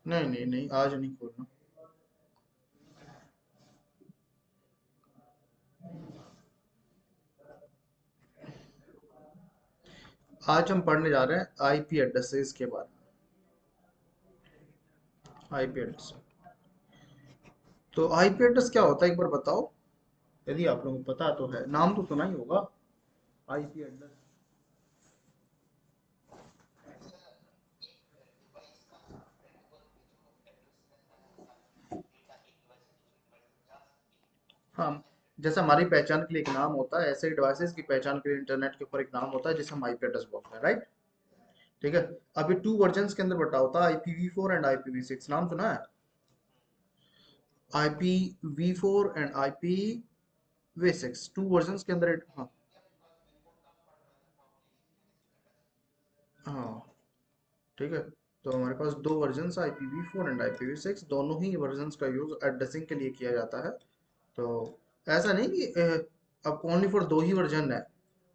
नहीं नहीं नहीं, आज नहीं खोलना। आज हम पढ़ने जा रहे हैं आईपी एड्रेसेस के बारे में। आईपी एड्रेस, तो आईपी एड्रेस क्या होता है एक बार बताओ, यदि आप लोगों को पता तो है, नाम तो सुना ही होगा आईपी एड्रेस। हाँ, जैसे हमारी पहचान के लिए एक नाम होता है, ऐसे ही डिवाइसेस की पहचान के लिए इंटरनेट के ऊपर एक नाम होता है जिसे हम आईपी एड्रेस बोलते हैं, राइट। ठीक है। अभी टू वर्जन्स के अंदर बटा होता है, IPv4 एंड IPv6, नाम सुना है? IPv4 and IPv6 to versions के अंदर, हाँ। हाँ, ठीक है। तो हमारे पास दो वर्जन्स IPv4 एंड IPv6, दोनों ही वर्जन्स का यूज एड्रेसिंग के लिए किया जाता है। तो ऐसा नहीं कि अब ओनली फॉर दो ही वर्जन है,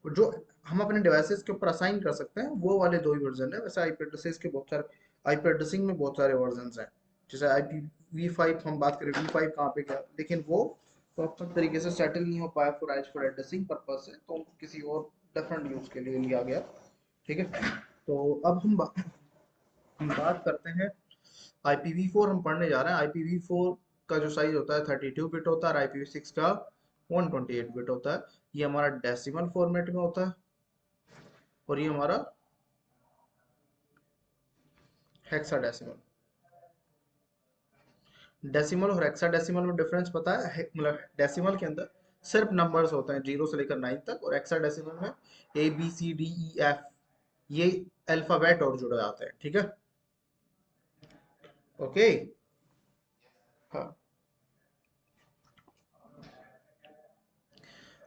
जो हम अपने डिवाइसेस के ऊपर असाइन कर सकते हैं वो वाले दो ही वर्जन है। वैसे आईपी एड्रेसेस के बहुत सारे, आईपी एड्रेसिंग में बहुत सारे वर्जन हैं। जैसे IPv5 हम बात करें, V5 कहाँ पे गया, लेकिन वो प्रॉपर तरीके से सेटल नहीं हो पाया for as for addressing purpose से, तो उनको किसी और डिफरेंट यूज के लिए लिया गया। ठीक है। तो अब हम बात करते हैं, IPv4 हम पढ़ने जा रहे हैं। IPv4 का जो साइज होता है 32 बिट होता है, और IPv6 का 128 बिट होता है। ये हमारा डेसिमल फॉर्मेट में होता है, और ये हमारा हेक्साडेसिमल। डेसिमल और हेक्साडेसिमल में डिफरेंस पता है? मतलब डेसिमल के अंदर सिर्फ नंबर्स होते हैं 0 से लेकर 9 तक, और हेक्साडेसिमल में ABCDEF, ये अल्फाबेट और जुड़े आते हैं। ठीक है। ओके। हाँ,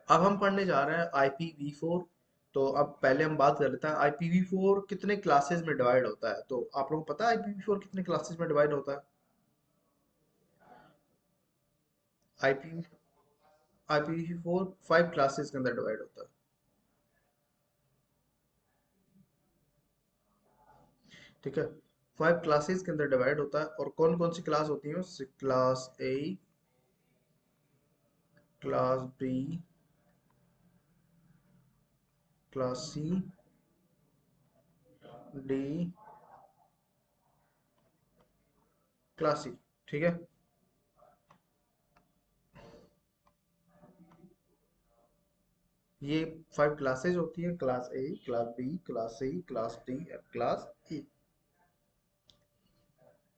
अब हम पढ़ने जा रहे हैं IPv4। तो अब पहले हम बात कर लेते हैं IPv4 कितने क्लासेस में डिवाइड होता है। तो आप लोगों को पता है IPv4 कितने क्लासेस में डिवाइड होता है? आईपी IPv4 5 क्लासेस के अंदर डिवाइड होता है। ठीक है। 5 क्लासेस के अंदर डिवाइड होता है, और कौन कौन सी क्लास होती है? Class A, class B, class C, D, class C. ठीक है। ये 5 क्लासेस होती है, class A, class B, class C, class D, class E.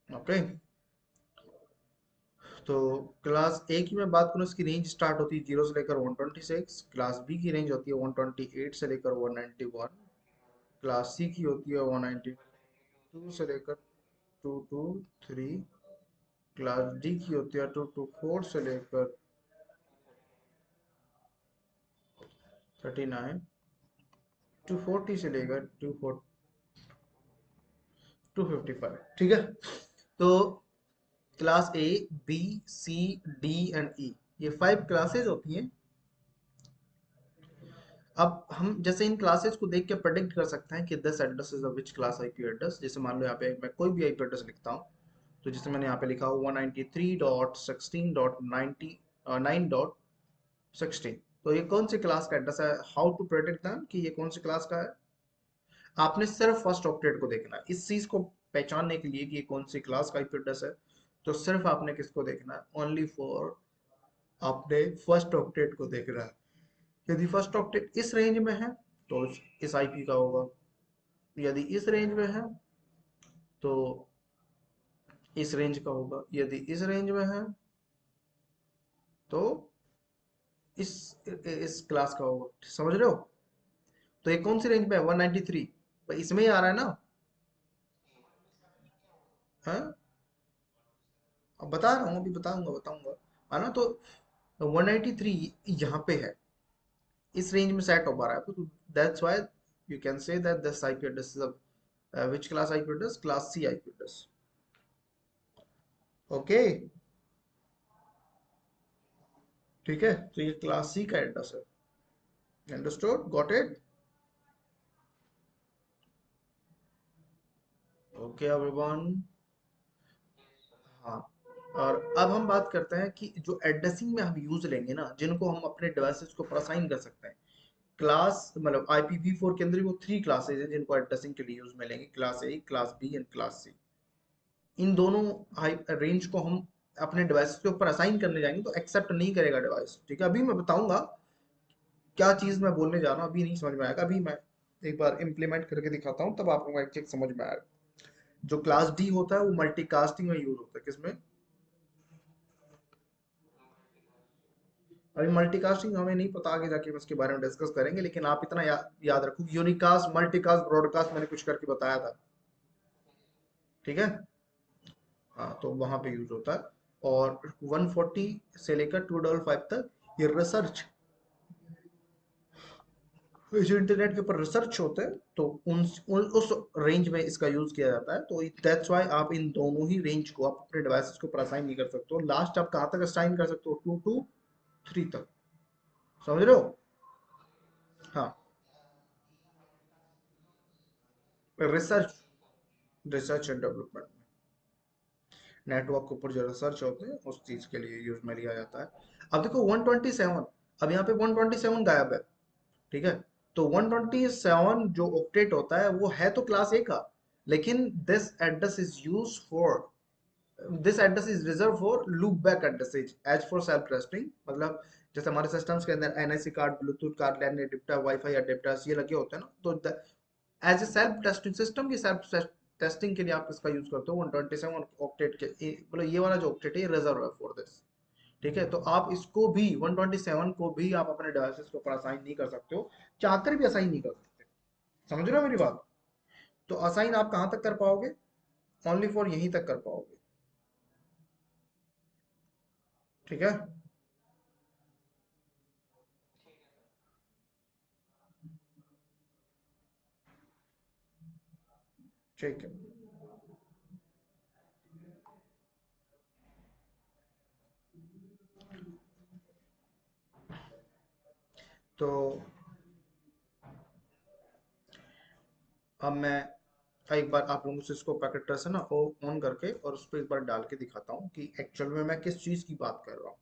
Okay. तो क्लास ए की मैं बात करूँ, इसकी रेंज स्टार्ट होती है 0 से लेकर 126। क्लास बी की रेंज होती है 128 से लेकर 191। क्लास सी की होती है 192 से लेकर 223। क्लास डी की होती है 224 से लेकर 39। 240 से लेकर 255। ठीक है। तो class A, B, C, D and E, ये 5 क्लासेस होती हैं। अब हम जैसे इन क्लासेस को देख के प्रेडिक्ट कर सकते हैं कि this address is which class IP address. जैसे मान लो यहाँ पे मैं कोई भी आईपी एड्रेस लिखता हूँ, तो जैसे मैंने यहाँ पे लिखा हो 193.16.9.16, तो ये कौन सी क्लास का एड्रेस है? हाउ टू प्रेडिक्ट दैम कि ये कौन सी क्लास का है? आपने सिर्फ फर्स्ट ऑक्टेट को देखना है इस चीज को पहचानने के लिए कि ये कौन सी क्लास का आईपी एड्रेस है। तो सिर्फ आपने किसको देखना है? ओनली फॉर, आपने फर्स्ट ऑक्टेट को देखना है। यदि फर्स्ट ऑक्टेट इस रेंज में है तो इस आईपी का होगा, यदि इस रेंज में है तो इस रेंज का होगा, यदि इस रेंज में है तो इस इस क्लास का होगा। समझ रहे हो? तो ये कौन सी रेंज में है? 193, भाई इसमें ही आ रहा है ना। हाँ, अब बता रहा हूँ, अभी बताऊंगा बताऊंगा। है ना? तो 193 यहाँ पे है, इस रेंज में सेट हो पा रहा है, तो that's why you can say that this IP address is which class IP address? Class C IP address. Okay. ठीक है। तो ये क्लास सी का एड्रेस है। Understood? Got it? Okay everyone. हाँ, और अब हम बात करते हैं कि जो एड्रेसिंग में हम यूज लेंगे ना, जिनको हम अपने डिवाइसेस को असाइन कर सकते हैं। क्लास मतलब IPv4 के अंदर ही वो 3 क्लासेज हैं जिनको एड्रेसिंग के लिए यूज में लेंगे, class A, class B and class C. इन दोनों हाई रेंज को हम अपने डिवाइस के ऊपर असाइन करने जाएंगे तो एक्सेप्ट नहीं करेगा डिवाइस। ठीक है, अभी मैं बताऊंगा क्या चीज मैं बोलने जा रहा हूँ, अभी नहीं समझ में आएगा, अभी मैं एक बार इम्प्लीमेंट करके दिखाता हूँ तब आपको एक चीज समझ में आएगा। जो क्लास डी होता है वो मल्टीकास्टिंग में यूज होता है, किसमें? अभी मल्टीकास्टिंग हमें नहीं पता, आगे जाके हम इसके बारे में डिस्कस करेंगे, लेकिन आप इतना याद रखो, यूनिकास्ट, मल्टीकास्ट, ब्रॉडकास्ट मैंने कुछ करके बताया था। ठीक है, हाँ, तो वहां पे यूज होता है। और 140 से लेकर 255 तक ये रिसर्च, जो इंटरनेट के ऊपर रिसर्च होते हैं, तो उस रेंज में इसका यूज किया जाता है। तो दैट्स वाई आप इन दोनों ही रेंज को आप अपने डिवाइसेस के ऊपर असाइन नहीं कर सकते हो। लास्ट आप कहाँ तक असाइन कर सकते हो? 2 to 3 तक। समझ रहे हो? हाँ, research, research and development, network के ऊपर जो रिसर्च होते हैं उस चीज के लिए यूज में लिया जाता है। अब देखो 127, अब यहाँ पे 127 गायब है। ठीक है, तो 127 जो ऑक्टेट होता है वो है तो क्लास ए का, लेकिन this address is reserve for loop back addresses as for self testing. मतलब जैसे हमारे सिस्टम्स के अंदर NIC card, Bluetooth card, LAN adapter, WiFi adapters ये लगे होते हैं ना, तो as a self testing system की सेल्फ टेस्टिंग के लिए आप इसका यूज करते हो 127 ऑक्टेट के। मतलब ये वाला जो ऑक्टेट है ये रिजर्व है फॉर दिस। ठीक है, तो आप इसको भी 127 को भी आप अपने डिवाइसेस के ऊपर असाइन नहीं कर सकते हो, चाहकर भी असाइन नहीं कर सकते। समझ रहे हो मेरी बात? तो असाइन आप कहां तक कर पाओगे? ओनली फॉर यहीं तक कर पाओगे। ठीक है, ठीक है। तो अब मैं एक बार आप लोगों से इसको पैकेट ट्रेस है ना वो ऑन करके और उस पर एक बार डाल के दिखाता हूँ कि एक्चुअल में मैं किस चीज की बात कर रहा हूँ।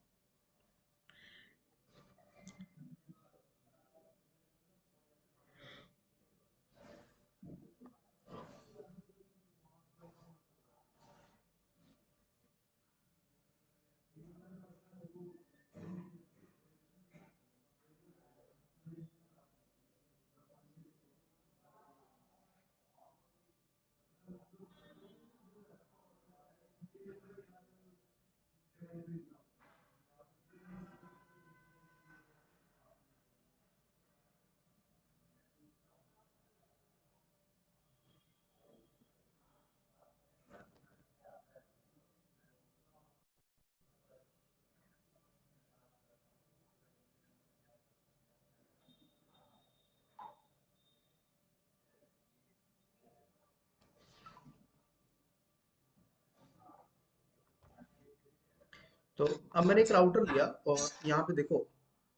तो अब मैंने एक राउटर लिया और यहाँ पे देखो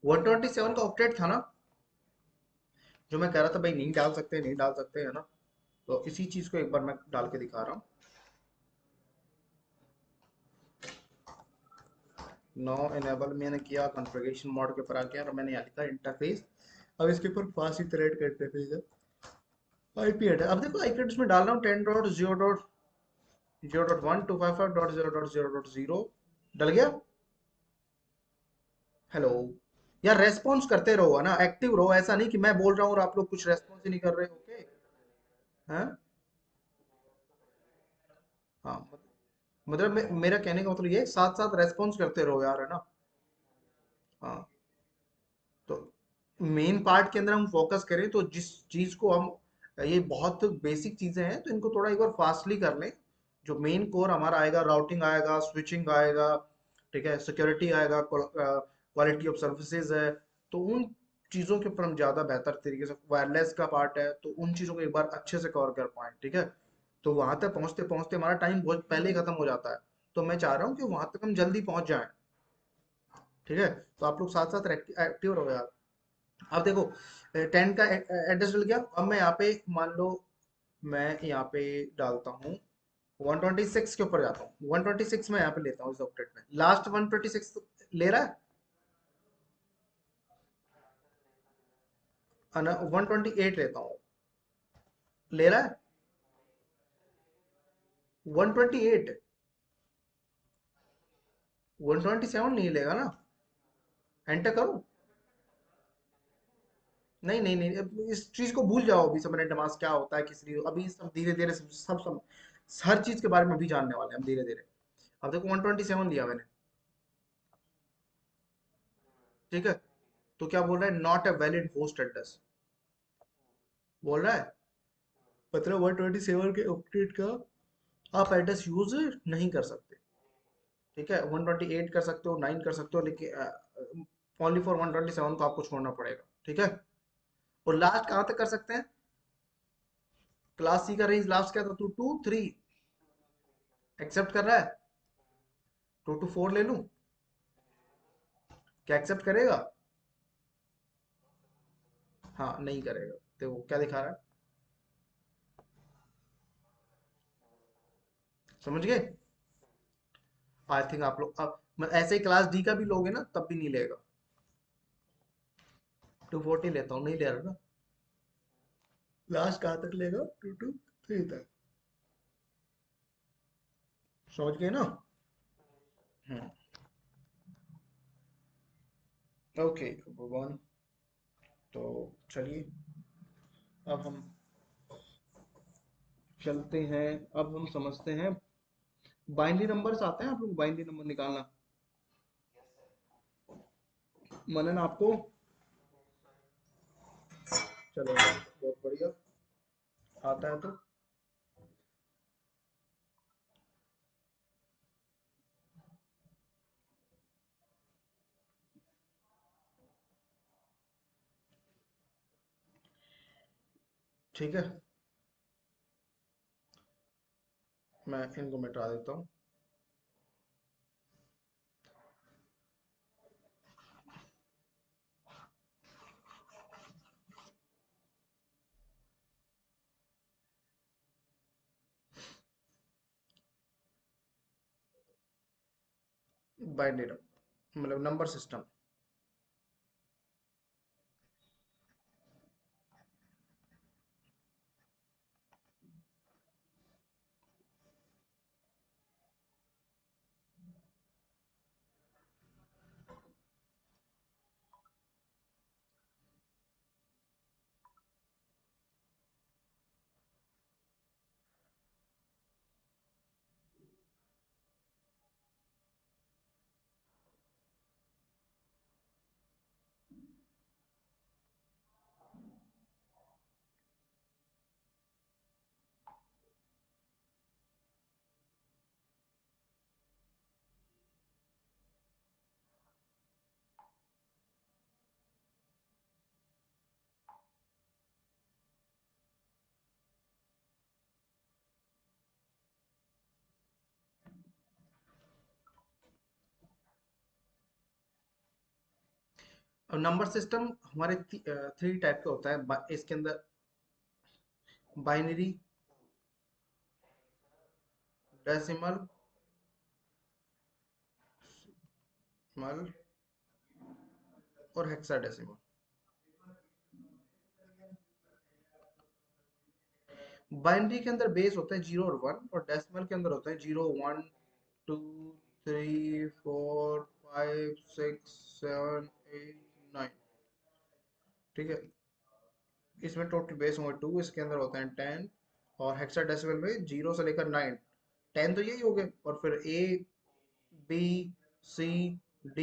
127 का ऑक्टेट था ना, जो मैं कह रहा था भाई नहीं डाल सकते, नहीं डाल सकते, है ना? तो इसी चीज को एक बार मैं डाल के दिखा रहा हूँ। नो इनेबल मैंने किया, कॉन्फ़िगरेशन मोड के ऊपर आ गया और मैंने यहाँ लिखा इंटरफेस। अब इसके ऊपर पास इथरनेट का इंटरफेस है, आईपी एड्रेस। अब देखो आईपी एड्रेस में डाल रहा हूँ 10.0.0.1 255.0.0.0 डल गया। हेलो, यार रेस्पॉन्स करते रहो, है ना, एक्टिव रहो, ऐसा नहीं कि मैं बोल रहा हूँ और आप लोग कुछ रेस्पॉन्स ही नहीं कर रहे। ओके, हैं? हाँ, मतलब मेरा कहने का मतलब ये है, साथ साथ रेस्पॉन्स करते रहो यार, है ना? हाँ, तो मेन पार्ट के अंदर हम फोकस करें तो जिस चीज को हम, ये बहुत बेसिक चीजें हैं तो इनको थोड़ा एक बार फास्टली कर लें। जो मेन कोर हमारा आएगा, राउटिंग आएगा, स्विचिंग आएगा, ठीक है, सिक्योरिटी आएगा, क्वालिटी ऑफ सर्विसेज है, तो उन चीजों के ऊपर हम ज्यादा बेहतर तरीके से, वायरलेस का पार्ट है तो उन चीजों को एक बार अच्छे से कवर कर पाए। ठीक है, तो वहां तक पहुंचते पहुंचते हमारा टाइम बहुत पहले ही खत्म हो जाता है। तो मैं चाह रहा हूँ कि वहां तक हम जल्दी पहुंच जाएं। ठीक है, तो आप लोग साथ साथ एक्टिव रहो यार। अब देखो 10 का एड्रेस डल गया। अब मैं यहाँ पे मान लो मैं यहाँ पे डालता हूँ 126 के ऊपर जाता हूँ, 126 में यहाँ पे लेता हूँ इस ऑक्टेट में, लास्ट 126 ले रहा है। 128 लेता हूँ, ले रहा है 128। 127 नहीं लेगा ना, एंटर करूँ? नहीं नहीं नहीं, अब इस चीज को भूल जाओ, अभी सबनेट मास्क क्या होता है, किस लिए, अभी सब धीरे धीरे सब हर चीज के बारे में भी जानने वाले हैं हम धीरे धीरे। अब देखो 127 लिया मैंने, ठीक है। तो क्या बोल रहा है, not a valid host address बोल रहा है, मतलब 127 के ऑक्टेट का आप एड्रेस यूज नहीं कर सकते, ठीक है। 128 कर सकते हो, 9 कर सकते हो, लेकिन ओनली फॉर 127 को आपको छोड़ना पड़ेगा, ठीक है। और लास्ट कहाँ तक कर सकते हैं, क्लास सी का रेंज लास्ट क्या था, 2 to 3, एक्सेप्ट कर रहा है, 2 to 4 ले लूं, क्या एक्सेप्ट करेगा? हाँ नहीं करेगा, देखो क्या दिखा रहा है, समझ गए? आई थिंक आप लोग अब ऐसे ही क्लास डी का भी लोगे ना तब भी नहीं लेगा। 240 लेता हूँ, नहीं ले रहा ना, लास्ट कहाँ तक लेगा, 2 to 3 तक, समझ गए ना? हम्म। ओके भगवान, तो चलिए अब हम चलते हैं, अब हम समझते हैं बाइनरी नंबर्स आते हैं, आप लोग बाइनरी नंबर निकालना, मनन आपको? चलो बहुत बढ़िया, आता है तो ठीक है, मैं इनको मिटा देता हूँ। बाइनरी मतलब नंबर सिस्टम, और नंबर सिस्टम हमारे 3 टाइप का होता है, इसके अंदर बाइनरी, डेसिमल, मल और हेक्साडेसिमल। बाइनरी के अंदर बेस होता है 0 और 1, और डेसिमल के अंदर होता है 0, 1, 2, 3, 4, 5, 6, 7, 8, 9, ठीक है। इसमें टोटल बेस होंगे 2, इसके अंदर होता है 10, और हेक्साडेसिमल में 0 से लेकर 9, 10 तो यही हो गए, और फिर A B C D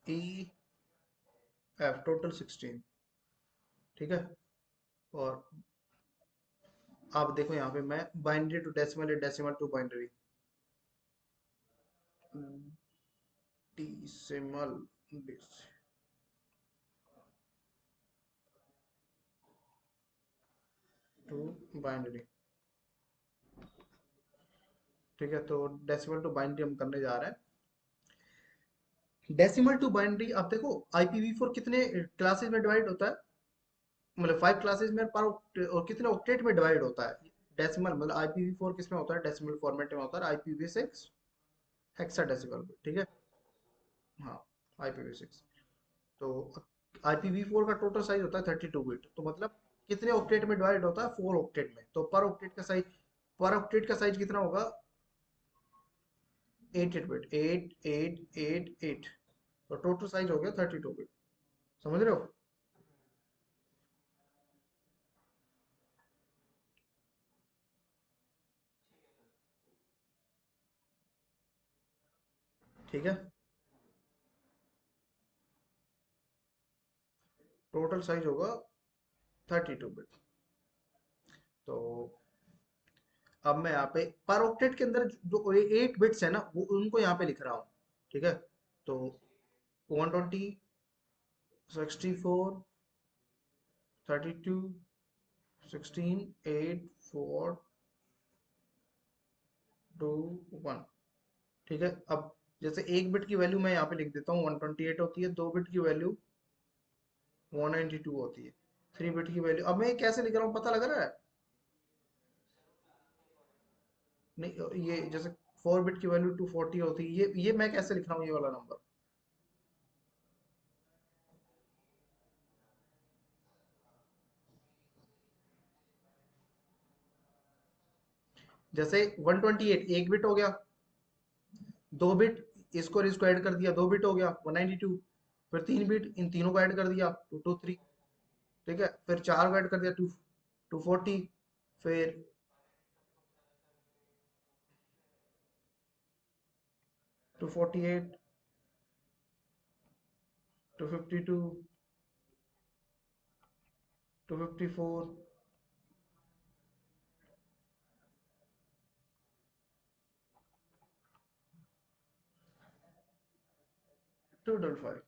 E F, total 16, ठीक है। और आप देखो यहाँ पे मैं बाइनरी टू डेसिमल या decimal to binary, decimal to binary, ठीक है। तो डेसिमल टू बाइनरी हम करने जा रहे हैं। डेसिमल टू बाइनरी, आप देखो IPv4 कितने क्लासेस में डिवाइड होता है, मतलब 5 क्लासेस में पर और कितने ऑक्टेट में डिवाइड होता है, डेसिमल मतलब IPv4 किस में होता है, डेसिमल फॉर्मेट में होता है, IPv6 हेक्साडेसिमल में, ठीक है। हाँ, IPv6। तो IPv4 का टोटल साइज होता है 32 बिट, तो मतलब कितने ऑक्टेट में डिवाइड होता है, 4 ऑक्टेट में। तो पर ऑक्टेट का साइज कितना होगा, 8 8 बिट, 8 8 8 8। तो टोटल साइज हो गया 32 बिट। समझ रहे हो? ठीक है, टोटल साइज होगा 32 बिट। तो अब मैं यहाँ पे पर ऑक्टेट के अंदर जो 8 बिट्स है ना, वो उनको यहाँ पे लिख रहा हूँ, ठीक है। तो 120, 64, 32, 16, 8, 4, 2, 1। ठीक है। अब जैसे 1 बिट की वैल्यू मैं यहाँ पे लिख देता हूँ 128 होती है, 2 बिट की वैल्यू 192 होती है, 3 बिट की वैल्यू। अब मैं ये कैसे लिख रहा हूँ पता लग रहा है? नहीं, ये जैसे 4 बिट की वैल्यू 240 होती है, ये मैं कैसे लिख रहा हूँ ये वाला नंबर? जैसे 128 1 बिट हो गया, 2 बिट इसको और इसको ऐड कर दिया, 2 बिट हो गया 192। फिर 3 बिट इन तीनों को ऐड कर दिया 223। ठीक है, फिर 4 को ऐड कर दिया 240। फिर 248, 252, 254, 255।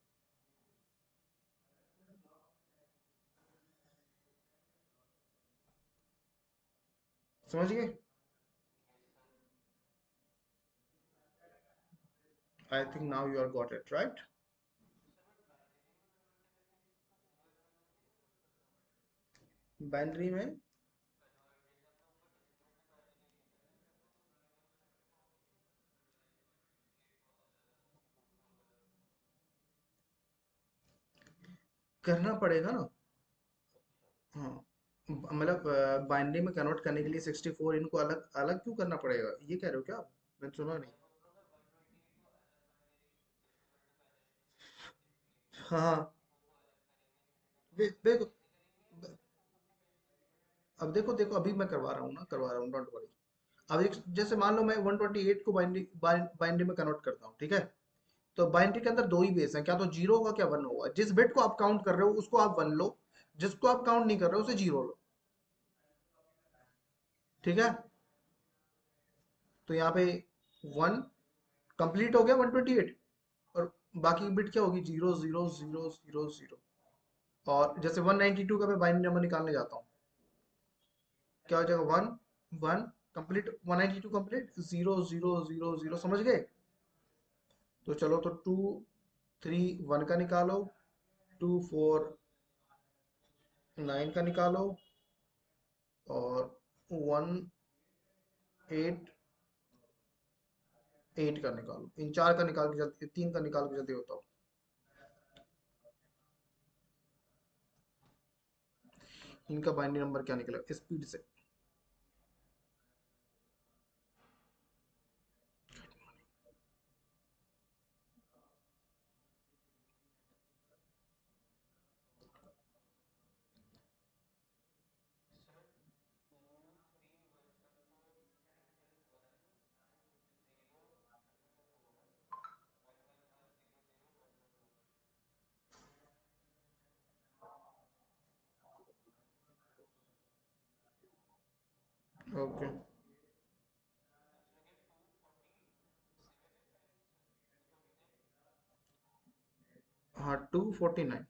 समझ गए? I think now you are got it right. Binary में करना पड़ेगा ना। हाँ, मतलब बाइनरी में कन्वर्ट करने के लिए 64 इनको अलग अलग क्यों करना पड़ेगा, ये कह रहे हो क्या आप? मैंने सुना नहीं। हाँ हाँ, देखो, अब देखो देखो, अभी मैं करवा रहा हूँ ना, करवा रहा हूँ, डोंट वरी। अब जैसे मान लो मैं 128 को बाइनरी बाइनरी में कन्वर्ट करता हूँ, ठीक है। तो बाइनरी के अंदर दो ही बेस हैं, क्या तो जीरो होगा क्या वन होगा। जिस बिट को आप काउंट कर रहे हो उसको आप वन लो, जिसको आप काउंट नहीं कर रहे हो उसे जीरो लो। ठीक है। तो यहाँ पे वन कंप्लीट हो गया 128, और बाकी की बिट क्या होगी, zero zero zero zero zero. और जैसे 192 का मैं बाइनरी नंबर निकालने जाता हूँ, क्या हो जाएगा, one one complete, 192 complete, zero zero zero zero. समझ गए? तो चलो, तो 2 3 1 का निकालो, 2 4 9 का निकालो, और 1 8 8 का निकालो। इन चार का निकाल के जल्दी, तीन का निकाल के जल्दी बताओ। इनका बाइनरी नंबर क्या निकला स्पीड से? ओके। हाँ, 249।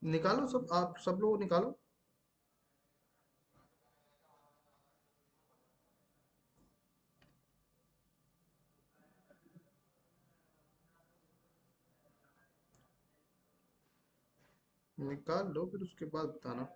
निकालो सब, आप सब लोग निकालो। निकाल लो फिर उसके बाद बताना।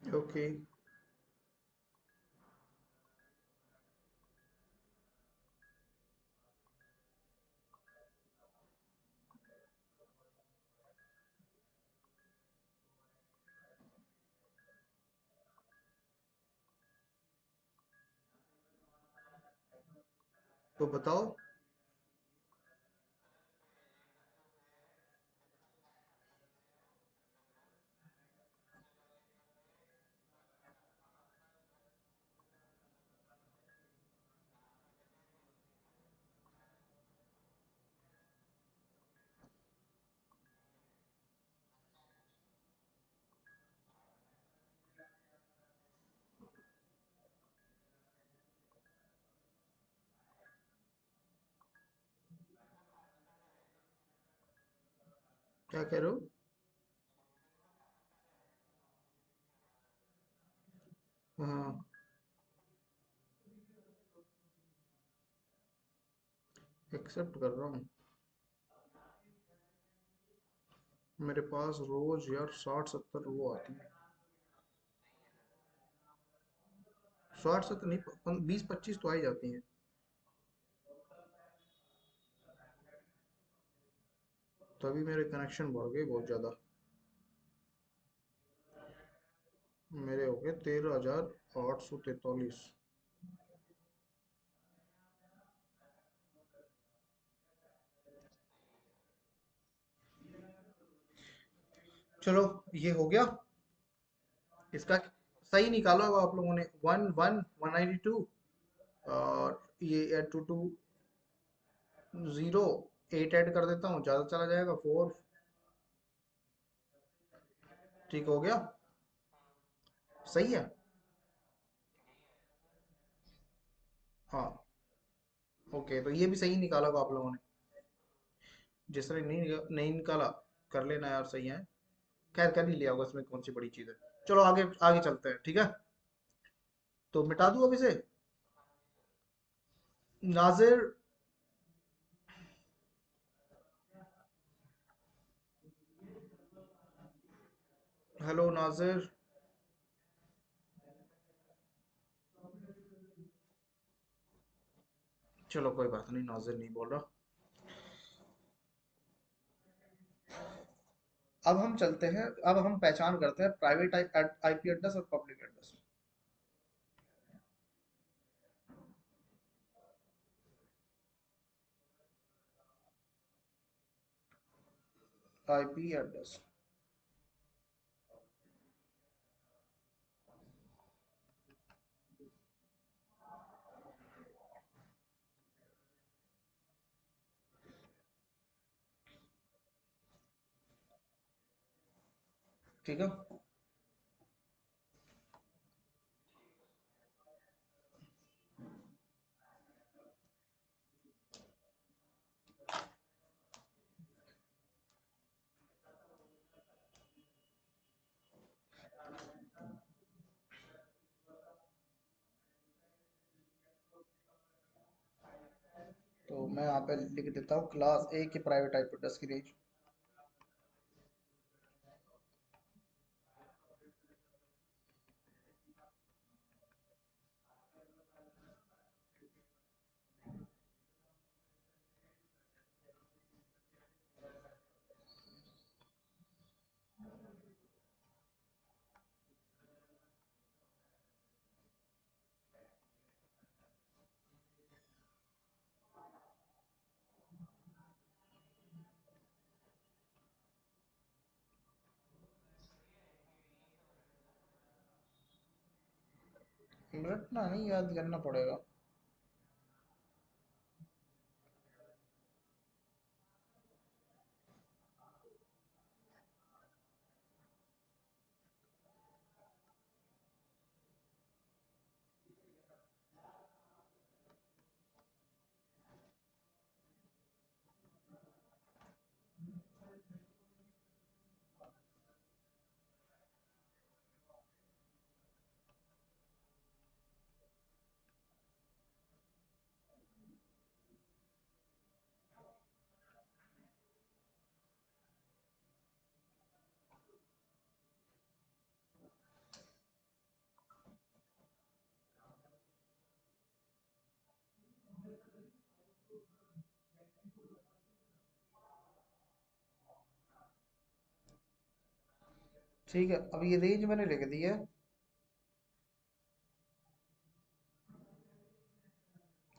ओके। तो बताओ। क्या कह रहे हो? हाँ, एक्सेप्ट कर रहा हूँ। मेरे पास रोज यार 60-70 वो आती है। 60-70 नहीं, 20-25 तो आ ही जाती हैं। तभी मेरे कनेक्शन बढ़ गए बहुत ज़्यादा। मेरे हो गए 13,843। चलो, ये हो गया। इसका सही निकालो अब आप लोगों ने। 1 1 192, और ये ऐड टू टू 0, 8 ऐड कर देता हूँ, ज़्यादा चला जाएगा 4। ठीक हो गया। सही है। हाँ। ओके, तो ये भी सही निकाला होगा आप लोगों ने। जिसने नहीं निकाला, कर लेना यार, सही है। खैर, कर ही लिया होगा, इसमें कौन सी बड़ी चीज़ है। चलो आगे आगे चलते हैं, ठीक है। तो मिटा दूँ अब इसे। नाजिर। हेलो नाजिर। चलो कोई बात नहीं, नाजिर नहीं बोल रहा। अब हम चलते हैं, अब हम पहचान करते हैं प्राइवेट आईपी एड्रेस और पब्लिक एड्रेस। IP address. ठीक है। तो मैं यहाँ पे लिख देता हूँ क्लास ए की प्राइवेट आईपी एड्रेस की रेंज। रटना नहीं, याद करना पड़ेगा। ठीक है, अब ये रेंज मैंने लिख दी है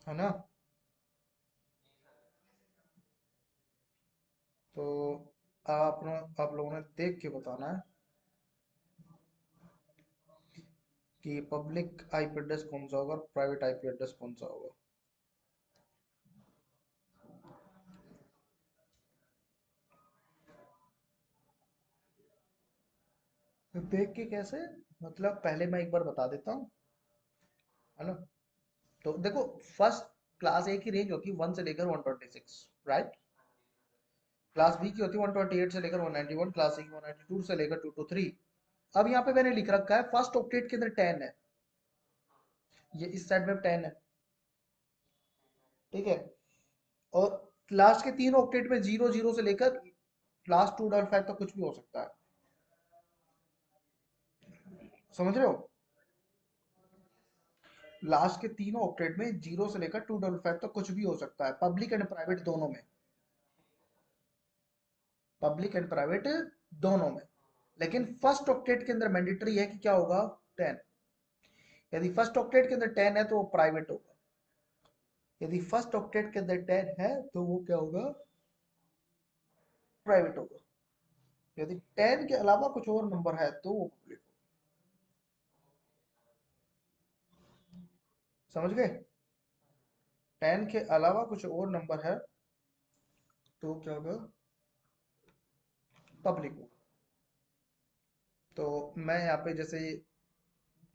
ना? तो आप लोगों ने देख के बताना है कि पब्लिक आईपी एड्रेस कौन सा होगा और प्राइवेट आईपी एड्रेस कौन सा होगा। तो देख के कैसे? मतलब पहले मैं एक बार बता देता हूँ, है ना? तो देखो, फर्स्ट क्लास ए की रेंज होती है 1 से लेकर 126, राइट? क्लास बी की होती है 128 से लेकर 191, क्लास सी की 192 से लेकर 223। अब यहाँ पे मैंने लिख रखा है फर्स्ट ऑक्टेट के अंदर 10 है, ये इस साइड में 10 है, ठीक है? और लास्ट के तीन ऑक्टेट में 00 से लेकर लास्ट 255 तक कुछ भी हो सकता है। समझ रहे हो? लास्ट के तीनों ऑक्टेट में 0 से लेकर 255 तक कुछ भी हो सकता है, पब्लिक एंड प्राइवेट दोनों में। पब्लिक एंड प्राइवेट दोनों में। लेकिन फर्स्ट ऑक्टेट के अंदर मैंडेटरी है कि क्या होगा? 10। यदि फर्स्ट ऑक्टेट के अंदर 10 है तो वो प्राइवेट होगा। यदि फर्स्ट ऑक्टेट के अंदर 10 है तो वो क्या होगा? प्राइवेट होगा। यदि 10 के अलावा कुछ और नंबर है तो वो पब्लिक होगा। समझ गए? 10 के अलावा कुछ और नंबर है तो क्या होगा? पब्लिक होगा। तो मैं यहाँ पे जैसे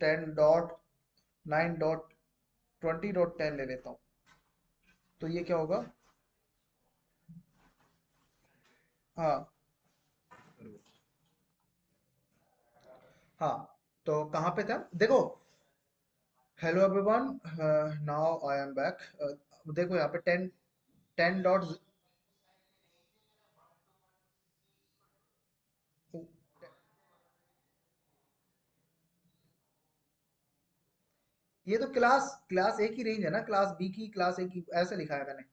10.9.20.10 ले लेता हूँ, तो ये क्या होगा? हाँ, हाँ। तो कहाँ पे था देखो। Hello everyone, now I am back. देखो यहाँ पे 10 डॉट, ये तो क्लास क्लास ए की रेंज है ना, क्लास बी की क्लास ए की ऐसे लिखा है मैंने।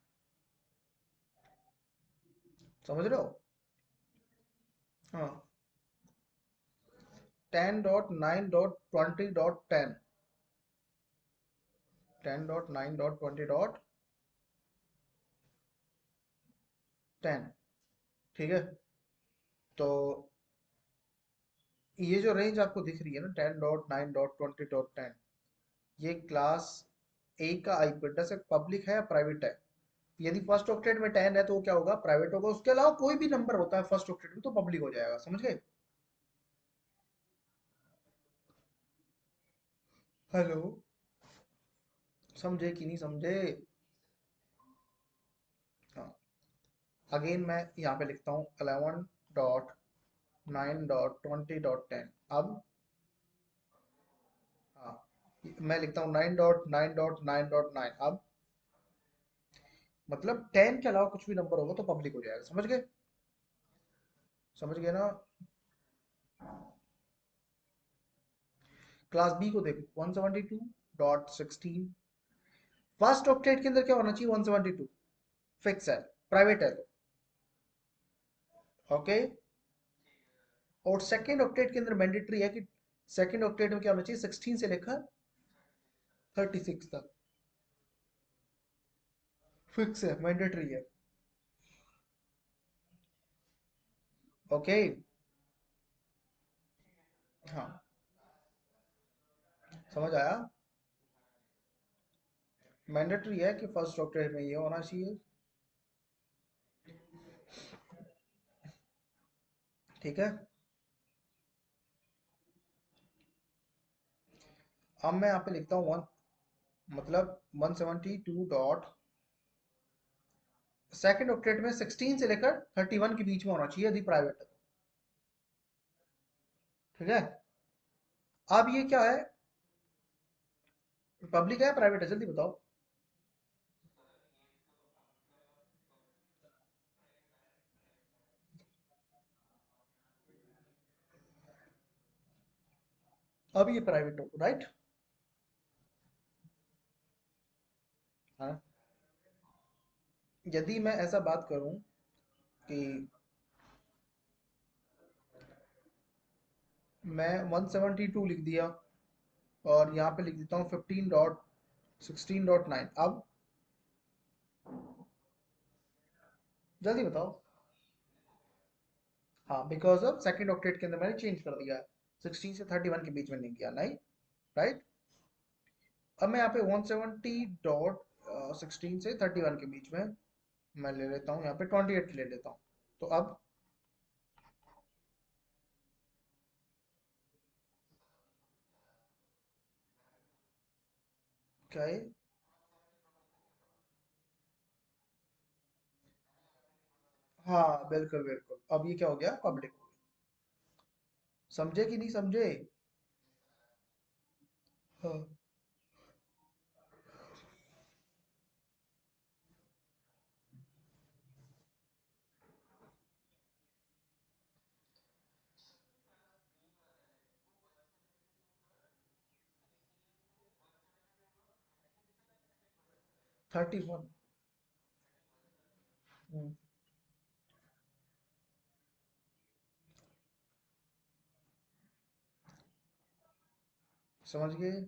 समझ रहे हो? हाँ। 10.9.20.10, 10.9.20.10, ठीक है? तो ये जो रेंज आपको दिख रही है ना, 10.9.20.10, ये क्लास ए का आईपी एड्रेस है, पब्लिक है या प्राइवेट है? यदि फर्स्ट ऑक्टेट में 10 है तो वो क्या होगा? प्राइवेट होगा। उसके अलावा कोई भी नंबर होता है फर्स्ट ऑक्टेट में तो पब्लिक हो जाएगा। समझ गए? हेलो, समझे कि नहीं समझे? हाँ। अगेन मैं यहाँ पे लिखता हूँ 11.9.20.10। अब हाँ, मैं लिखता हूँ 9.9.9.9। अब मतलब 10 के अलावा कुछ भी नंबर होगा तो पब्लिक हो जाएगा, समझ गए? समझ गए ना? क्लास बी को देखो 172.16, फर्स्ट ऑक्टेट के अंदर क्या होना चाहिए? 172 फिक्स है, प्राइवेट है तो, ओके। और सेकंड ऑक्टेट के अंदर मैंडेटरी है कि सेकंड ऑक्टेट में क्या होना चाहिए? 16 से लेकर 36 तक, फिक्स है, मैंडेटरी है, ओके। हाँ, समझ आया? मैंडेटरी है कि फर्स्ट ऑक्टेट में ये होना चाहिए, ठीक है। अब मैं यहाँ पे लिखता हूँ वन, मतलब 172 डॉट, सेकंड ऑक्टेट में 16 से लेकर 31 के बीच में होना चाहिए यदि प्राइवेट है तो, ठीक है। अब ये क्या है, पब्लिक है प्राइवेट है, जल्दी बताओ। अब ये प्राइवेट हो, राइट? हाँ, यदि मैं ऐसा बात करूं कि मैं 172 लिख दिया और यहाँ पे लिख देता हूँ 15.16.9, अब जल्दी बताओ। हाँ, बिकॉज ऑफ सेकंड ऑक्टेट के अंदर मैंने चेंज कर दिया है, 16 से 31 के बीच में नहीं किया, नहीं, राइट। अब मैं यहाँ पे 170.16 से 31 के बीच में मैं ले लेता हूँ, यहाँ पे 28 ले लेता हूँ, तो अब क्या है? हाँ, बिल्कुल बिल्कुल, अब ये क्या हो गया? पब्लिक हो गया, समझे कि नहीं समझे? हाँ, 31। समझ गए?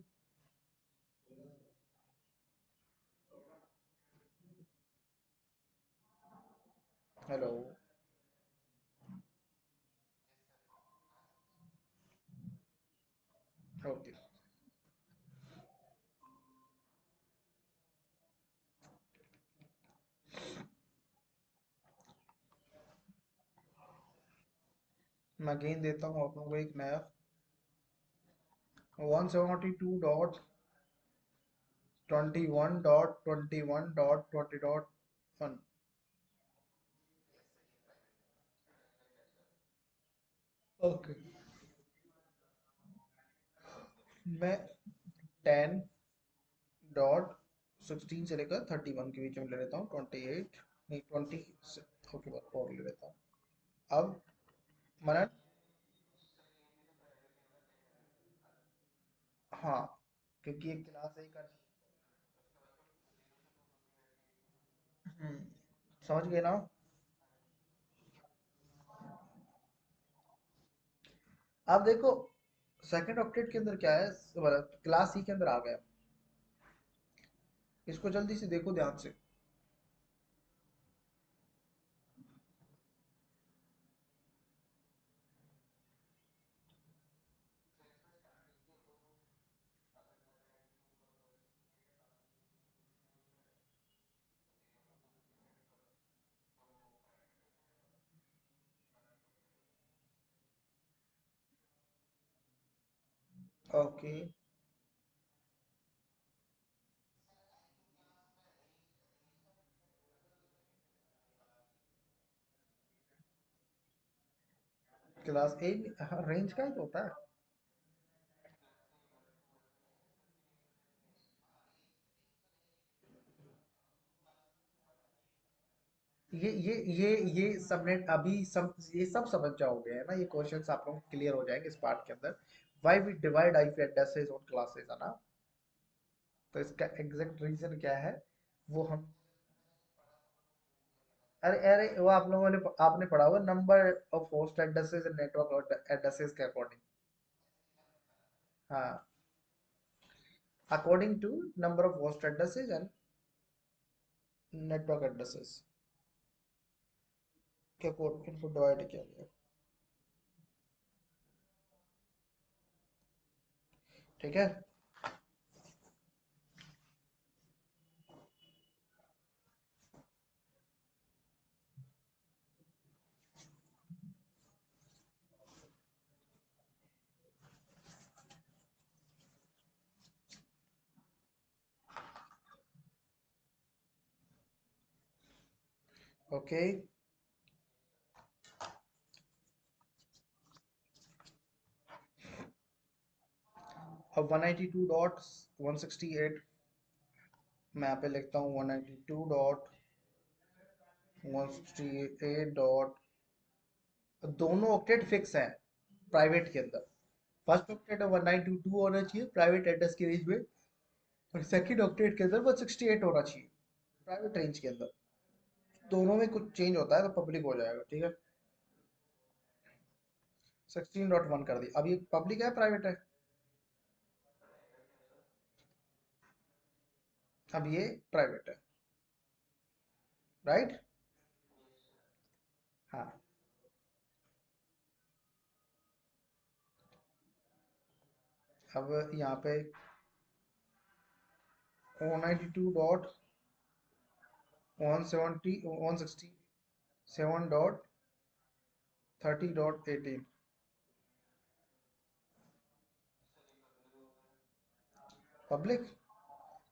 हेलो? ओके, मैं गेन देता हूँ आप लोगों को एक नया, 172.21.20.1। ओके, मैं 10.16 से लेकर 31 के बीच में ले लेता हूँ, 28 नहीं 20, ओके और ले लेता हूँ। अब मैंने, हाँ, क्योंकि एक क्लास एक का, समझ गए ना? अब देखो सेकंड ऑक्टेट के अंदर क्या है, क्लास सी के अंदर आ गया, इसको जल्दी से देखो ध्यान से। ओके, क्लास ए रेंज का ही तो होता है। ये सबनेट अभी सब ये सब समझ जाओगे है ना, ये क्वेश्चंस आप लोग क्लियर हो जाएंगे इस पार्ट के अंदर। Why we divide IP addresses on classes है ना, तो इसका एग्जैक्ट रीजन क्या है वो हम, अरे अरे वो आप लोगों ने आपने पढ़ा हुआ number of host addresses and network addresses के अकॉर्डिंग। हाँ, according to number of host addresses and network addresses के अकॉर्डिंग इनको डिवाइड किया गया। ठीक है। ओके। अब 192.168, मैं यहाँ पे लिखता हूँ 192.168 डॉट, दोनों ऑक्टेट फिक्स हैं प्राइवेट के अंदर। फर्स्ट ऑक्टेट 1922 होना चाहिए प्राइवेट एड्रेस के रेंज में, और सेकंड ऑक्टेट के अंदर 168 होना चाहिए प्राइवेट रेंज के अंदर। दोनों में कुछ चेंज होता है तो पब्लिक हो जाएगा, ठीक है। 16.1 कर दिया, अब ये पब्लिक है प्राइवेट है? अब ये प्राइवेट है, राइट। हाँ, अब यहाँ पे 192.167.30.18 पब्लिक,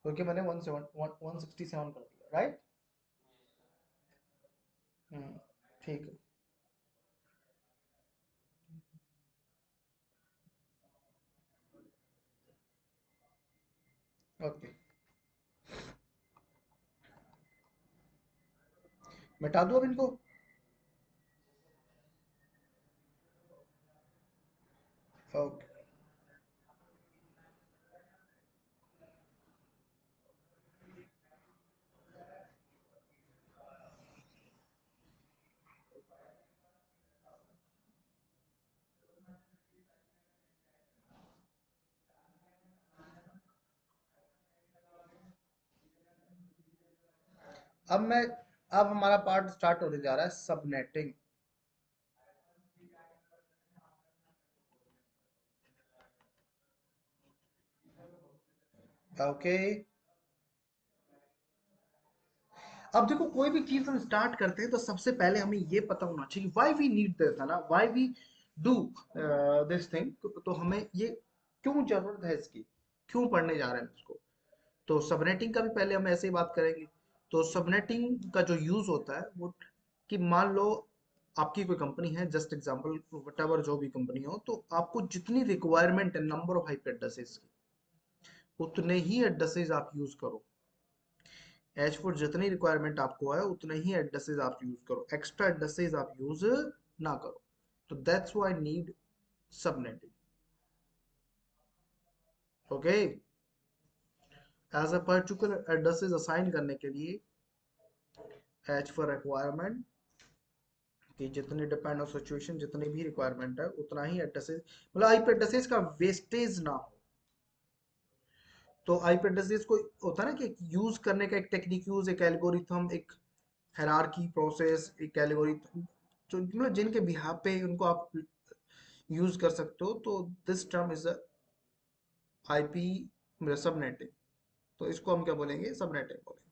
क्योंकि मैंने 167 कर दिया, राइट। हम्म, ठीक है। ओके, मिटा दूँ अब इनको? ओके। अब मैं, अब हमारा पार्ट स्टार्ट होने जा रहा है सबनेटिंग। ओके। अब देखो, कोई भी चीज हम स्टार्ट करते हैं तो सबसे पहले हमें ये पता होना चाहिए व्हाई वी नीड दिस, है ना, why we do this thing. तो हमें ये क्यों जरूरत है इसकी, क्यों पढ़ने जा रहे हैं इसको। तो सबनेटिंग का भी पहले हम ऐसे ही बात करेंगे। तो सबनेटिंग का जो यूज होता है वो, कि मान लो आपकी कोई कंपनी है, जस्ट एग्जांपल वट जो भी कंपनी हो, तो आपको जितनी रिक्वायरमेंट है नंबर ऑफ आईपी एड्रेसेस की, उतने ही एड्रेसेस आप यूज करो। एज फॉर जितनी रिक्वायरमेंट आपको है उतने ही एड्रेसेस आप यूज करो, एक्स्ट्रा एड्रेसेस आप यूज ना करो। तो that's why need subnetting. Okay. As a particular addresses assign करने के लिए, एज फॉर रिक्वायरमेंट, कि जितने डिपेंड ऑन सिचुएशन, जितनी भी रिक्वायरमेंट है उतना ही एड्रेसेस, मतलब आईपी एड्रेसेस का वेस्टेज ना हो। तो आईपी एड्रेसेस को होता है ना कि यूज करने का एक टेक्निक यूज, एक एल्गोरिथम, एक हायरार्की प्रोसेस, एक एल्गोरिथम, जो मतलब जिनके बिहाफ पे उनको आप यूज कर सकते हो। तो this term is IP subnetting. तो इसको हम क्या बोलेंगे, सबनेटिंग बोलेंगे।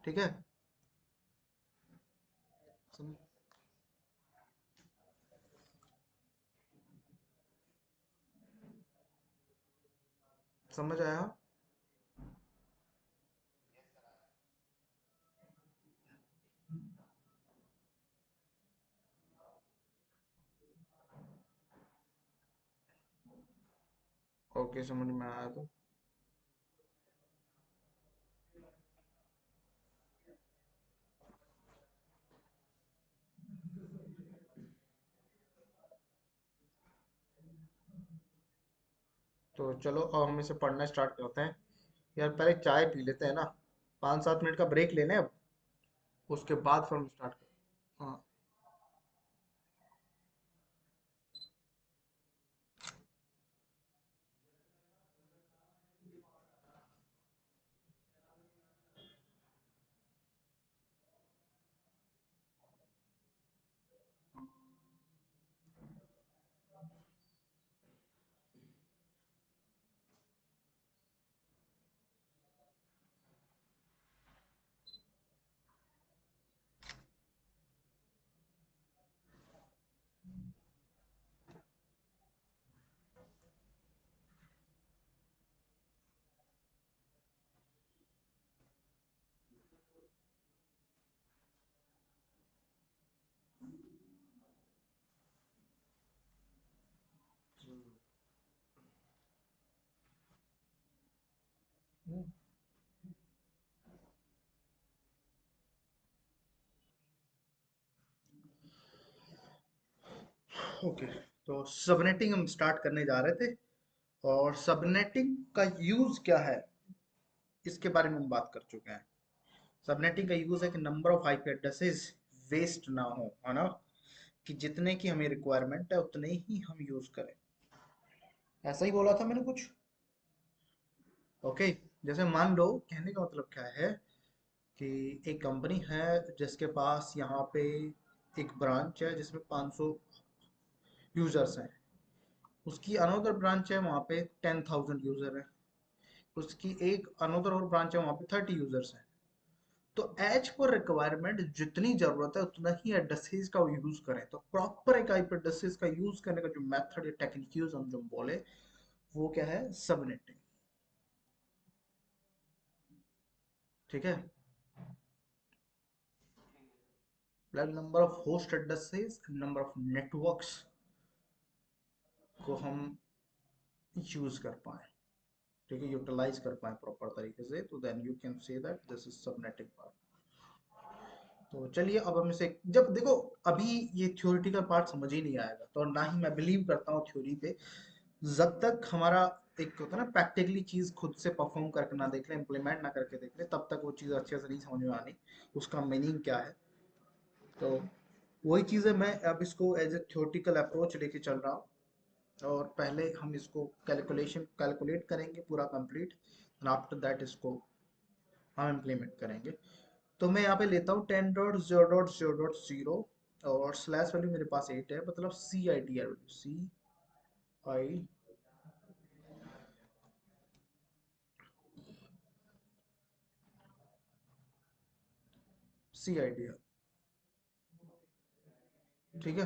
ठीक है। सम, समझ आया? ओके, समझ में आया तो। तो चलो अब हम इसे पढ़ना स्टार्ट करते हैं। यार पहले चाय पी लेते हैं ना। 5-7 मिनट का ब्रेक लेने अब, उसके बाद फिर हम स्टार्ट करें। हाँ। ओके, तो सबनेटिंग हम स्टार्ट करने जा रहे थे। और सबनेटिंग का यूज क्या है, इसके बारे में हम बात कर चुके हैं। सबनेटिंग का यूज है कि number of IP addresses waste ना हो, है ना, कि जितने की हमें रिक्वायरमेंट है उतने ही हम यूज करें। ऐसा ही बोला था मैंने कुछ। ओके। जैसे मान लो, कहने का मतलब क्या है कि एक कंपनी है जिसके पास यहाँ पे एक ब्रांच है जिसमें 500 यूजर्स हैं। उसकी अनदर ब्रांच है वहाँ पे 10,000 यूजर है। उसकी एक अनदर और ब्रांच है वहाँ पे 30 यूजर्स हैं। तो एज पर रिक्वायरमेंट जितनी जरूरत है उतना ही एड्रेसेस का यूज करें। तो प्रॉपर एक आईपी एड्रेसेस का यूज करने का जो मेथड या टेक्निक यूज हम जो बोले, वो क्या है, सबनेटिंग। ठीक है। Like number of host addresses, number of networks को हम यूज कर पाए, ठीक है, यूटिलाइज कर पाए प्रॉपर तरीके से, तो then you can say that this is subnetting part. तो चलिए अब हम इसे, जब देखो अभी ये थ्योरेटिकल पार्ट समझ ही नहीं आएगा, तो ना ही मैं बिलीव करता हूँ थ्योरी पे। जब तक हमारा एक होता है ना प्रैक्टिकली चीज खुद से परफॉर्म करके ना देख ले, इम्प्लीमेंट ना करके देख ले, तब तक वो चीज अच्छे से नहीं समझ में आनी, उसका मीनिंग क्या है। तो वही चीज है, मैं अब इसको एज ए थ्योरेटिकल अप्रोच लेके चल रहा हूँ। और पहले हम इसको कैलकुलेशन कैलकुलेट करेंगे पूरा कंप्लीट, एंड आफ्टर दैट इसको हम इम्प्लीमेंट करेंगे। तो मैं यहाँ पे लेता हूँ 10.0.0.0 और स्लैश वैल्यू मेरे पास 8 है, मतलब सी आई डी है, सी आई सी आई डी है। ठीक है।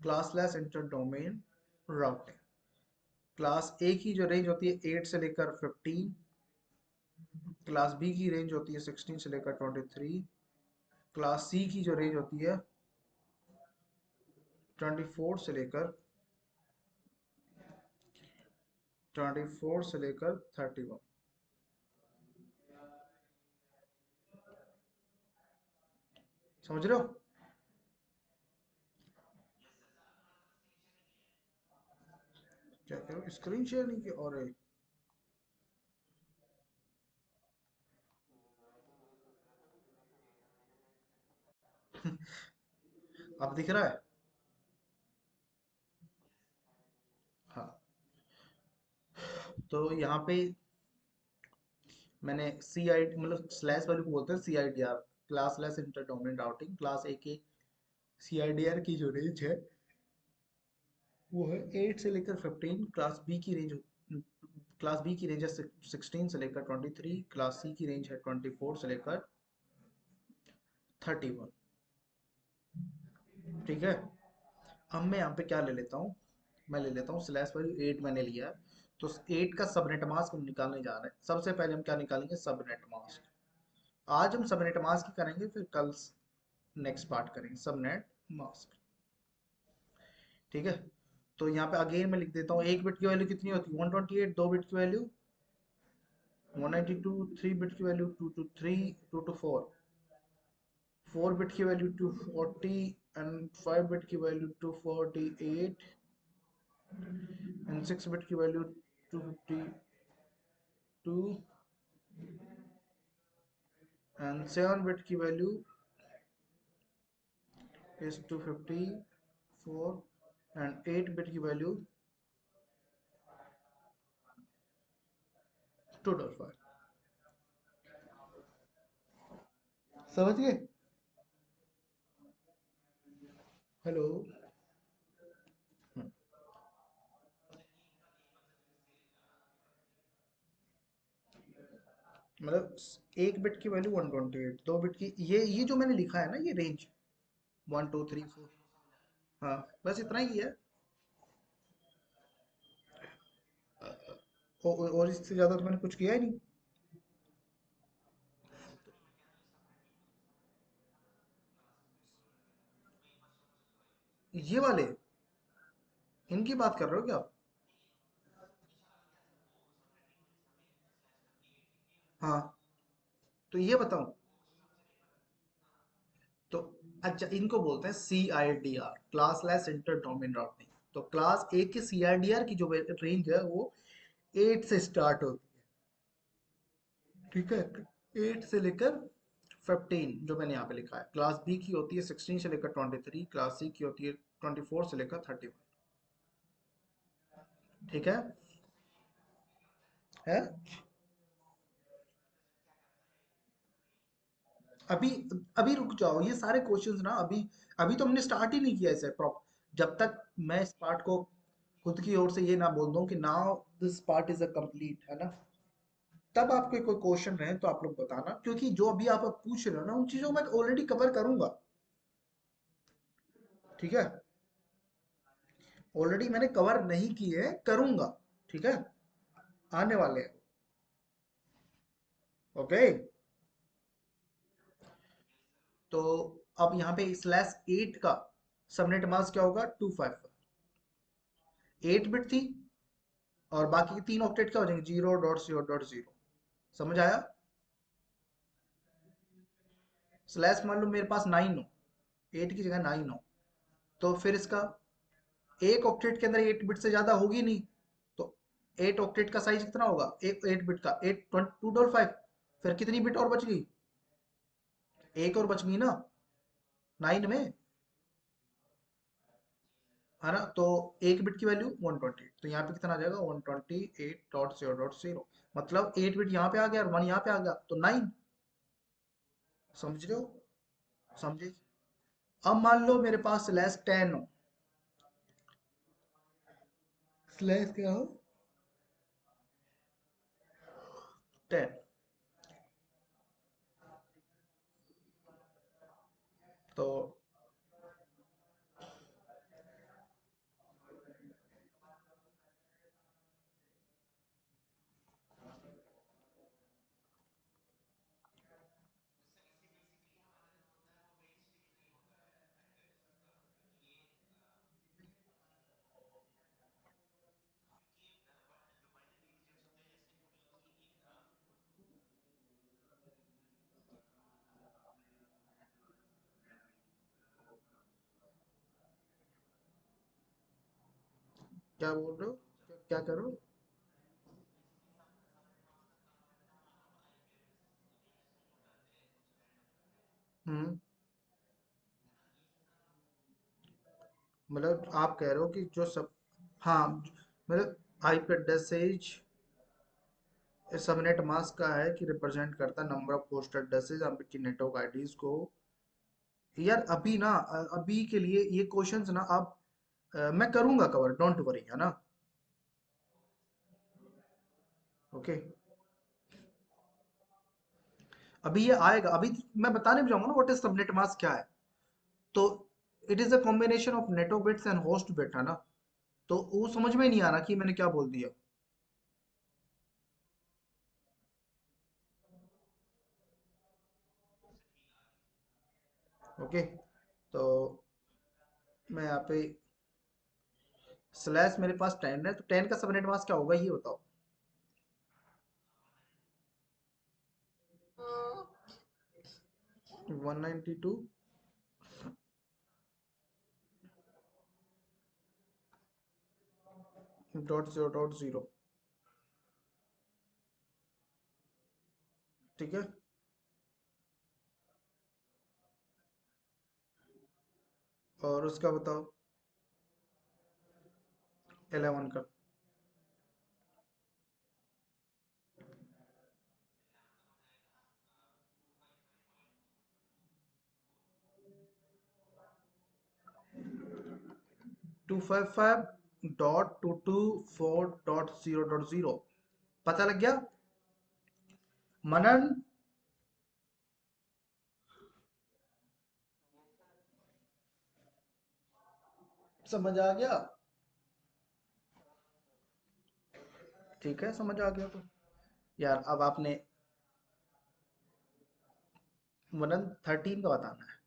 Class slash inter domain routing. Class A की जो रेंज होती है 8 से लेकर 15, क्लास बी की रेंज होती है 16 से लेकर 23, क्लास सी की जो रेंज होती है 24 से लेकर 31। समझ रहे हो? क्या करो, स्क्रीन शेयर नहीं किया और अब दिख रहा है? हाँ। तो यहाँ पे मैंने सी आई मतलब स्लैश वाले को बोलते हैं C I D R, class less inter domain routing. Class A की सी आई डी आर की जो रेंज है वो है 8 से लेकर 15, क्लास बी की रेंज, क्लास बी की रेंज है 16 से लेकर 23, क्लास सी की रेंज है 24 से लेकर 31। ठीक है। अब मैं यहाँ पे क्या ले लेता हूँ, मैं ले लेता हूँ स्लैश वैल्यू 8 मैंने लिया है। तो 8 का सबनेट मास्क हम निकालने जा रहे हैं। सबसे पहले हम क्या निकालेंगे, सबनेट मास्क। आज हम सबनेट मास्क ही करेंगे, फिर कल नेक्स्ट पार्ट करेंगे सबनेट मास्क। ठीक है। तो यहाँ पे अगेन मैं लिख देता हूँ, एक बिट की वैल्यू कितनी होती है 128, 2 बिट की वैल्यू 192, 3 बिट की वैल्यू 223, 224, 4 बिट की वैल्यू 240, एंड 5 बिट की वैल्यू 248, एंड 6 बिट की वैल्यू 252 and 7 bit की वैल्यू is 254 and 8 bit की वैल्यू 255। समझ गए? हेलो। मतलब एक बिट की वैल्यू 128, 2 बिट की ये जो मैंने लिखा है ना, ये रेंज 1 2 3 4। हाँ, बस इतना ही है। और इससे ज्यादा तो मैंने कुछ किया ही नहीं। ये वाले इनकी बात कर रहे हो क्या आप? हाँ, तो ये बताऊं। तो अच्छा, इनको बोलते हैं CIDR, class less inter domain routing. तो क्लास ए की CIDR की जो रेंज है वो 8 से स्टार्ट होती है, ठीक है? 8 से लेकर 15 जो मैंने यहाँ पे लिखा है। क्लास बी की होती है 16 से लेकर 23, क्लास सी की होती है 24 से लेकर 31। ठीक है। अभी अभी रुक जाओ, ये सारे क्वेश्चंस ना अभी अभी तो हमने स्टार्ट ही नहीं किया इसे प्रॉपर। जब तक मैं इस पार्ट को खुद की ओर से ये ना बोल दूं कि now this part is a complete, है ना, तब आपके कोई क्वेश्चन रहे तो आप लोग बताना, क्योंकि जो अभी आप पूछ रहे हो ना, उन चीजों को मैं ऑलरेडी कवर करूंगा। ठीक है, ऑलरेडी मैंने कवर नहीं किए, करूंगा। ठीक है, आने वाले हैं। ओके। तो अब यहाँ पे /8 का सबनेट मास्क क्या होगा? 255। 8 बिट थी और बाकी के 3 ऑक्टेट क्या हो जाएंगे? 0.0.0। समझ आया? स्लैश मान लो मेरे पास 9 हो, 8 की जगह 9 हो, तो फिर इसका एक ऑक्टेट के अंदर 8 बिट से ज्यादा होगी नहीं। तो 8 ऑक्टेट का साइज कितना होगा? एक 8 बिट का 255। फिर कितनी बिट और बच गई? एक और बच गई ना 9 में, है ना? तो एक बिट की वैल्यू 128, तो यहाँ पे कितना आ जाएगा? 128.0.0। मतलब 8 बिट यहाँ पे आ गया और 1 यहाँ पे आ गया, तो 9। समझ रहे हो? समझे? अब मान लो मेरे पास /10 हो। स्लैश क्या हो? 10। तो क्या बोल रहे हो? क्या करो? हम्म। मतलब आप कह रहे हो कि जो सब, हाँ, मतलब आईपी एड्रेसेज सबनेट मास्क का है कि रिप्रेजेंट करता है नंबर ऑफ होस्टेड एड्रेसेज आपकी नेटवर्क आईडीज को। यार अभी ना अभी के लिए ये क्वेश्चंस ना आप मैं करूंगा कवर, डोंट वरी, है ना? ओके। अभी ये आएगा, अभी मैं बताने भी जाऊंगा ना व्हाट इज सबनेट मास्क क्या है। तो it is a combination of network bits and host bit, है ना? तो वो समझ में नहीं आ रहा कि मैंने क्या बोल दिया। ओके। तो मैं यहाँ पे स्लैश मेरे पास 10 है, तो 10 का सबनेट मास्क क्या होगा ये बताओ? 192.0.0। ठीक है, और उसका बताओ 11 का। 255.224.0.0 पता लग गया मनन? समझ आ गया? ठीक है, समझ आ गया तो यार अब आपने मनन 13 का बताना है।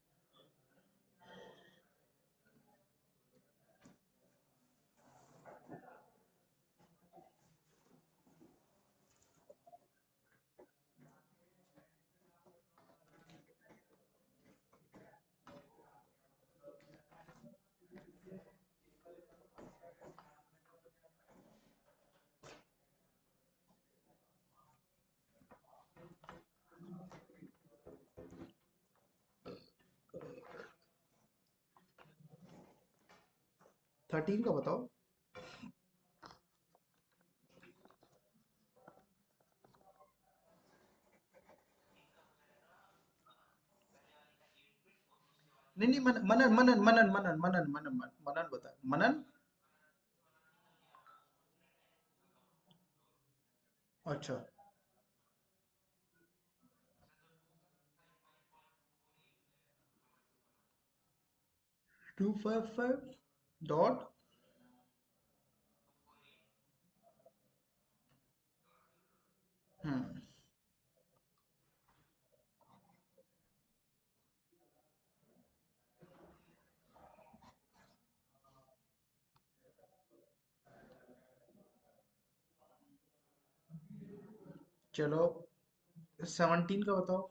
थर्टीन का बताओ। नहीं नहीं, मनन मनन मनन मनन मनन मनन मनन बता मनन। अच्छा, 255 डॉट। हम्म, चलो 17 का बताओ।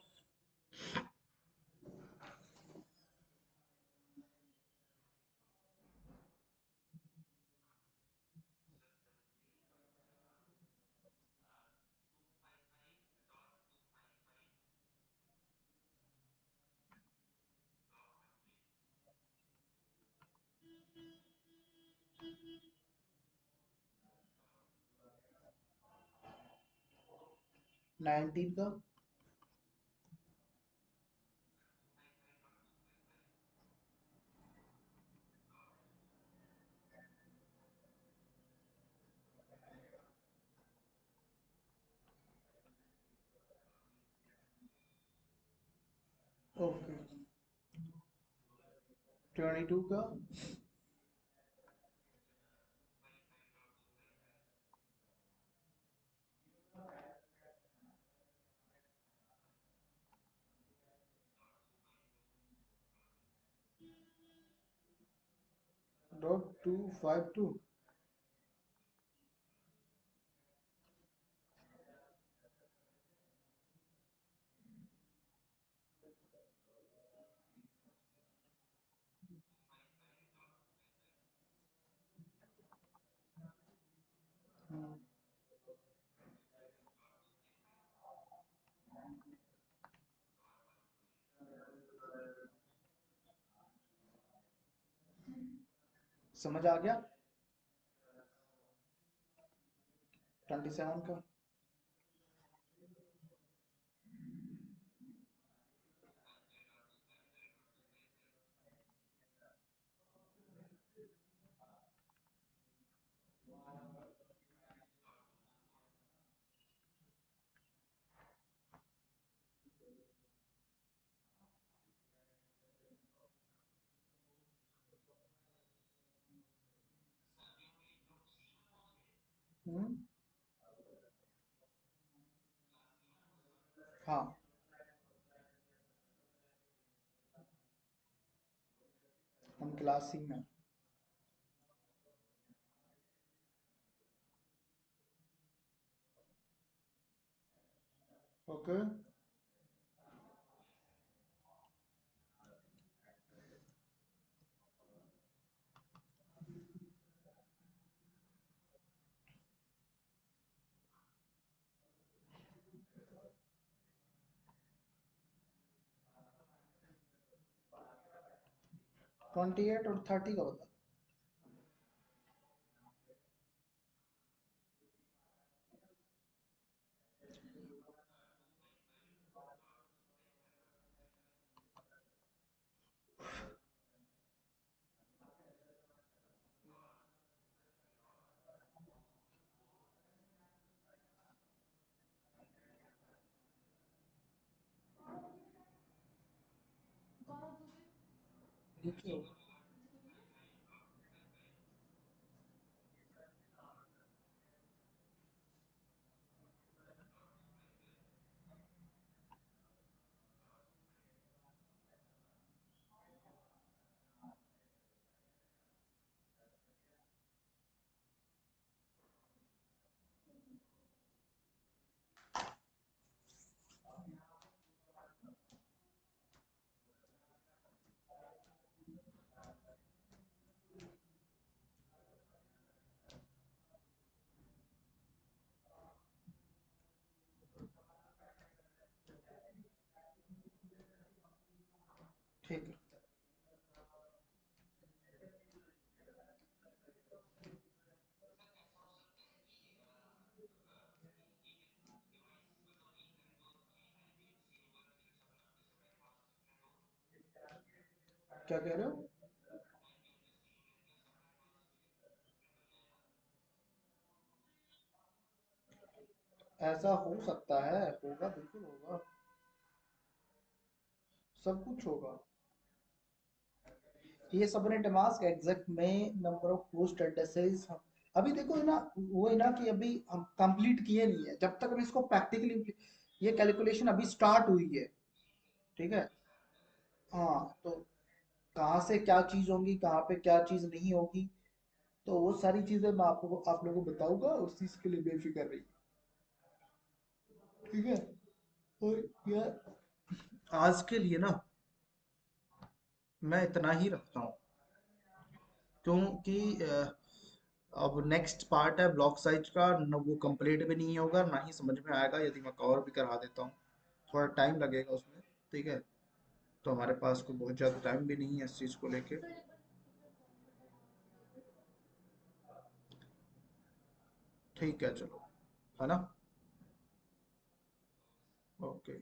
नाइनटीन का। ओके, 22 का। .252। समझ आ गया? 27 का। हम्म, हाँ। हम क्लास सी में। ओके। 28 और 30 का बता। नीचे हो। ठीक है। क्या कह रहे हो? ऐसा हो सकता है, होगा, बिल्कुल होगा। सब कुछ होगा। ये सबनेट मास्क एग्जैक्ट में नंबर ऑफ होस्ट एड्रेसेस, अभी देखो है ना, वो है ना कि अभी हम कंप्लीट किए नहीं है, जब तक हम इसको प्रैक्टिकली, ये कैलकुलेशन अभी स्टार्ट हुई है। ठीक है। हाँ, तो कहाँ से क्या चीज होगी, कहाँ पे क्या चीज नहीं होगी, तो वो सारी चीजें मैं आपको, आप लोगों को बताऊंगा, उस चीज के लिए बेफिक्र रहिए। ठीक है। और यार, आज के लिए ना मैं इतना ही रखता हूँ, क्योंकि अब नेक्स्ट पार्ट है ब्लॉक साइज का, न वो कंप्लीट भी नहीं होगा, ना ही समझ में आएगा यदि मैं कवर भी करा देता हूँ, थोड़ा टाइम लगेगा उसमें। ठीक है। तो हमारे पास कोई बहुत ज़्यादा टाइम भी नहीं है इस चीज़ को लेके। ठीक है, चलो, है ना। ओके।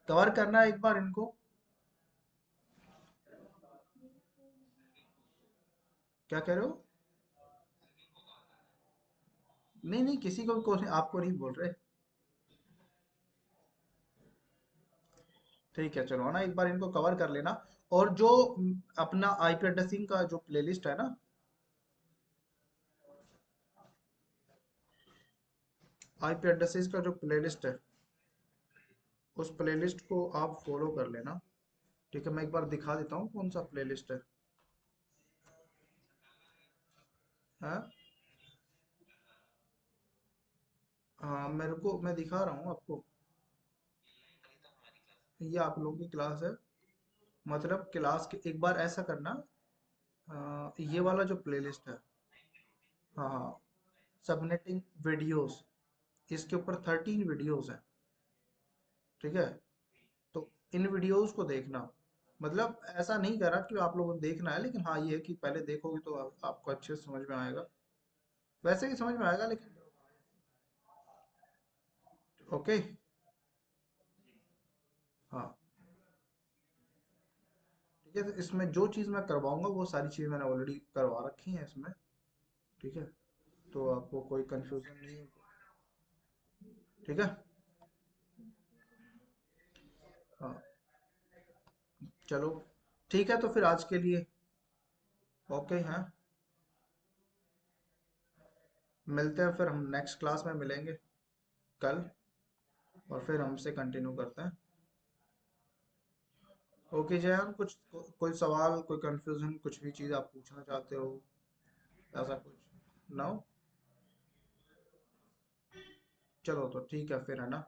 कवर करना है एक बार इनको। क्या कह रहे हो? नहीं नहीं, किसी को आपको नहीं बोल रहे। ठीक है, चलो, है ना, एक बार इनको कवर कर लेना। और जो अपना आईपी एड्रेसिंग का जो प्लेलिस्ट है ना, आईपी एड्रेसेस का जो प्लेलिस्ट है, उस प्लेलिस्ट को आप फॉलो कर लेना। ठीक है, मैं एक बार दिखा देता हूँ कौन सा प्लेलिस्ट है। हाँ। हाँ, मेरे को मैं दिखा रहा हूँ आपको। ये आप लोगों की क्लास है, मतलब क्लास के एक बार ऐसा करना, ये वाला जो प्लेलिस्ट है, हाँ हाँ, सबनेटिंग वीडियोस, इसके ऊपर 13 वीडियोस हैं। ठीक है। तो इन वीडियोस को देखना, मतलब ऐसा नहीं करा कि आप लोगों को देखना है, लेकिन हाँ ये है कि पहले देखोगे तो आपको अच्छे से समझ में आएगा, वैसे ही समझ में आएगा, लेकिन ओके। हाँ। ठीक है, तो इसमें जो चीज़ मैं करवाऊंगा वो सारी चीज़ मैंने ऑलरेडी करवा रखी है इसमें। ठीक है। तो आपको कोई कंफ्यूजन नहीं होगा। ठीक है। हाँ। चलो, ठीक है, तो फिर आज के लिए ओके हैं। मिलते हैं फिर, हम नेक्स्ट क्लास में मिलेंगे कल, और फिर हमसे कंटिन्यू करते हैं। ओके जयन, कुछ कोई सवाल, कोई कंफ्यूजन, कुछ भी चीज़ आप पूछना चाहते हो, ऐसा कुछ ना हो? चलो, तो ठीक है फिर, है ना।